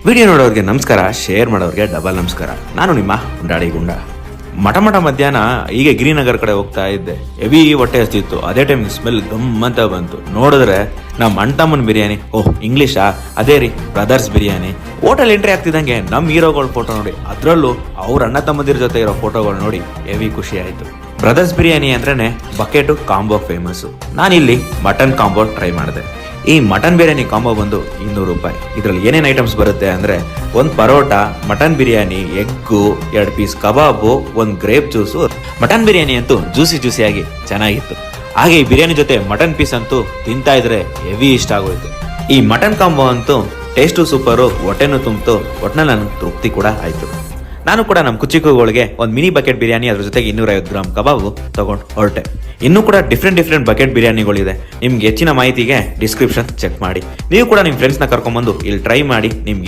Video ನೋಡೋರಿಗೆ ನಮಸ್ಕಾರ, share ಮಾಡೋರಿಗೆ double ನಮಸ್ಕಾರ. ನಾನು ನಿಮ್ಮ ಉಂಡಾಡಿ ಗುಂಡ. ಮಠ ಮಧ್ಯಾಹ್ನ ಹೀಗೆ ಗಿರಿನಗರ್ ಕಡೆ ಹೋಗ್ತಾ ಇದ್ದೆ. ಹೆವಿ ಹೊಟ್ಟೆ ಹಸ್ತಿತ್ತು. ಅದೇ ಟೈಮ್ ಸ್ಮೆಲ್ ಗಮ್ಮಂತ ಬಂತು. ನೋಡಿದ್ರೆ ನಮ್ಮ ಅಣ್ತಮ್ಮನ ಬಿರಿಯಾನಿ. ಓಹ್, ಇಂಗ್ಲೀಷಾ? ಅದೇ ರೀ, ಬ್ರದರ್ಸ್ ಬಿರಿಯಾನಿ. ಹೋಟೆಲ್ ಎಂಟ್ರಿ ಆಗ್ತಿದ್ದಂಗೆ ನಮ್ಮ ಹೀರೋಗಳ ಫೋಟೋ ನೋಡಿ, ಅದರಲ್ಲೂ ಅವ್ರ ಅಣ್ಣ ತಮ್ಮದಿರ ಜೊತೆ ಇರೋ ಫೋಟೋಗಳು ನೋಡಿ ಹೆವಿ ಖುಷಿ ಆಯಿತು. ಬ್ರದರ್ಸ್ ಬಿರಿಯಾನಿ ಅಂದ್ರೇನೆ ಬಕೆಟು ಕಾಂಬೋ ಫೇಮಸ್ಸು. ನಾನಿಲ್ಲಿ ಮಟನ್ ಕಾಂಬೋ ಟ್ರೈ ಮಾಡಿದೆ. ಈ ಮಟನ್ ಬಿರಿಯಾನಿ ಕಾಂಬೋ ಬಂದು 200 ರೂಪಾಯಿ. ಇದರಲ್ಲಿ ಏನೇನು ಐಟಮ್ಸ್ ಬರುತ್ತೆ ಅಂದರೆ, ಒಂದು parotta, mutton biryani, egg, 2 piece kebab, ಒಂದು ಗ್ರೇಪ್ ಜ್ಯೂಸು. ಮಟನ್ ಬಿರಿಯಾನಿ ಅಂತೂ ಜ್ಯೂಸಿಯಾಗಿ ಚೆನ್ನಾಗಿತ್ತು. ಹಾಗೆ ಈ ಬಿರಿಯಾನಿ ಜೊತೆ ಮಟನ್ ಪೀಸ್ ಅಂತೂ ತಿಂತಾ ಇದ್ರೆ ಹೆವಿ ಇಷ್ಟ ಆಗೋಯ್ತು. ಈ ಮಟನ್ ಕಾಂಬೋ ಅಂತೂ ಟೇಸ್ಟು ಸೂಪರು, ಹೊಟ್ಟೆನೂ ತುಂಬಿತು. ಒಟ್ಟಿನಲ್ಲಿ ನನಗೆ ತೃಪ್ತಿ ಕೂಡ ಆಯಿತು. ನಾನು ಕೂಡ ನಮ್ಮ ಕುಚಿಕುಗಳಿಗೆ ಒಂದು ಮಿನಿ ಬಕೆಟ್ ಬಿರಿಯಾನಿ, ಅದ್ರ ಜೊತೆಗೆ 250 ಗ್ರಾಮ್ ಕಬಾಬು ತಗೊಂಡು ಹೊರಟೆ. ಇನ್ನೂ ಕೂಡ ಡಿಫ್ರೆಂಟ್ ಬಕೆಟ್ ಬಿರಿಯಾನಿಗಳಿದೆ. ನಿಮ್ಗೆ ಹೆಚ್ಚಿನ ಮಾಹಿತಿಗೆ ಡಿಸ್ಕ್ರಿಪ್ಷನ್ ಚೆಕ್ ಮಾಡಿ. ನೀವು ಕೂಡ ನಿಮ್ಮ ಫ್ರೆಂಡ್ಸ್ನ ಕರ್ಕೊಂಡ್ಬಂದು ಇಲ್ಲಿ ಟ್ರೈ ಮಾಡಿ. ನಿಮ್ಗೆ